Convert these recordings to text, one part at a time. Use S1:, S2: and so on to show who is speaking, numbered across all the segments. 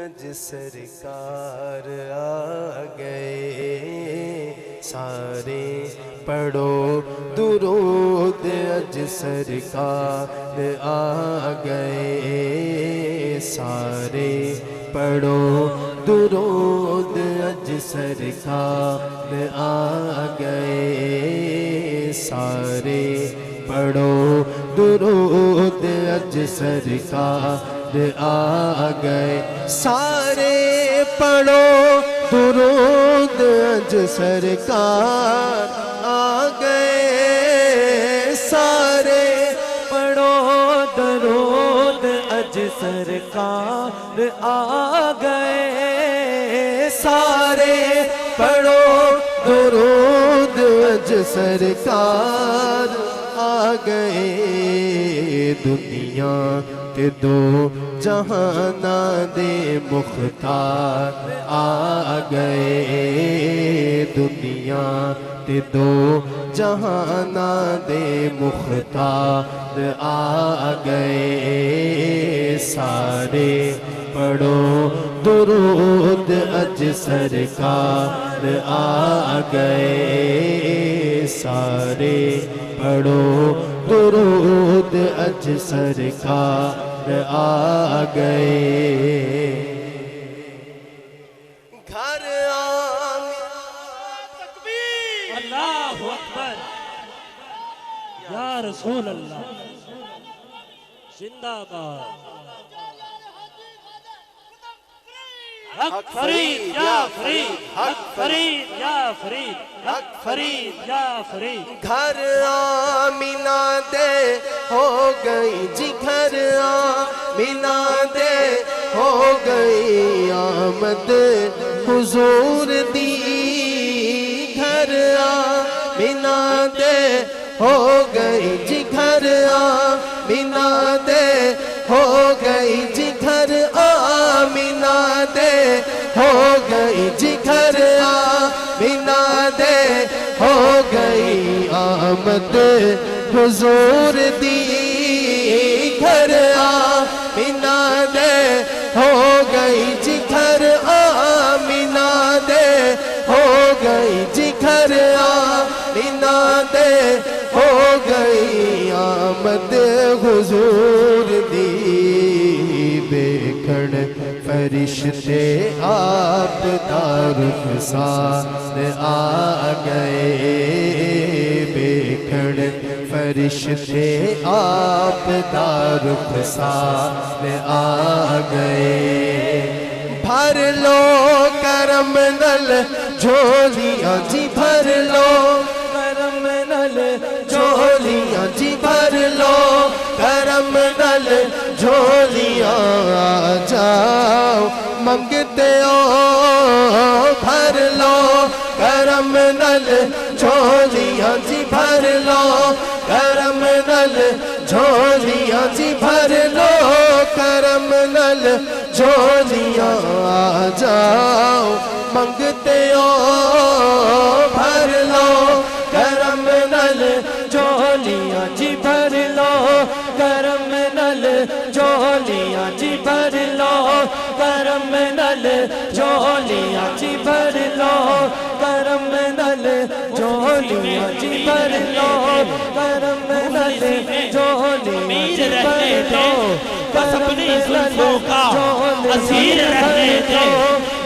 S1: اج سرکار آ گئے سارے پڑھو درود اج سرکار آ گئے سارے پڑھو درود اج سرکار آ گئے سارے پڑھو درود اج سرکار آ گئے سارے پڑھو درود اج سرکار آ گئے سارے پڑھو درود اج سرکار آ گئے سارے پڑھو درود اج سرکار آ گئے دنیا کے دو جہاں دے مختار آ گئے دنیا کے دو جہاں دے مختار آ گئے سارے پڑھو درود اج سرکار آ گئے سارے پڑھو درود اج سرکار آ گئے گھر
S2: تکبیر اللہ اکبر یا رسول اللہ زندہ باد حق فرید یا فرید حق فرید یا فرید حق فرید یا فرید
S1: گھر آمینہ دے ہو گئی جی گھر آمینہ دے ہو گئی آمد حضور دی گھر آمینہ دے ہو گئی جی گھر آمینہ دے ہو گئی جی گھر آمینہ دے ہو گئی جی گھر آمینہ دے ہو گئی آمد حضور دی گھر آمینہ دے ہو گئی جی گھر آمینہ دے ہو گئی جی گھر آمینہ دے ہو گئی آمد حضور دی دیکھن فرشتے آپ دا رخسار آ گئے دیکھن فرشتے آپ دا رخسار آ گئے بھر لو کرم نل جھولیاں جی بھر لو کرم نل جھولیاں جی بھر لو کرم نل جھولیاں آ جاؤ منگتے ہو بھر لو کرم نل جھولیاں جی بھر لو کرم نل جھولیاں جی بھر لو کرم نل جھولیاں آ جاؤ منگتے ہو بھر لو کرم نل جھولیاں جی بھر لو کرم نل جھولیاں جی بھر لو کرم نل جھولیاں جی بھر لو کرم نل جھولیاں جی بھر لو کرم نل جھولیاں جی بھر لو
S2: بس اپنی زلفوں کا اسیر رہنے دے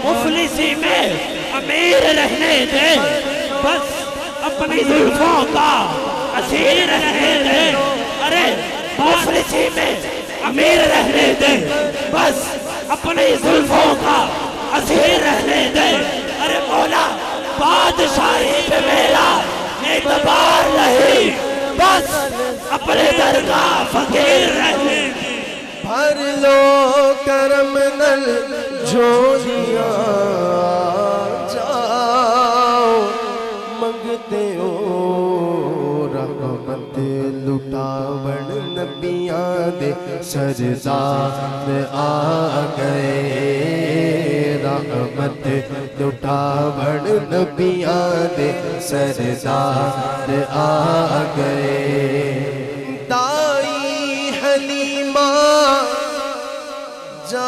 S2: مفلسی میں امیر رہنے دے بس اپنی زلفوں کا اسیر رہنے دے ارے مفلسی میں امیر رہنے دے بس اپنی زلفوں کا اسیر رہنے دے ارے مولا بادشاہی پہ میرا اعتبار نہیں بس اپنے درگاہ فقیر رہنے دے
S1: بھر لو کرم نل جھولیاں جاؤ منگتے ہو رحمت لٹاون نبیاں دے سردار آ گئے رحمت لٹاون نبیاں دے سردار آ گئے دائی حلیمہ جا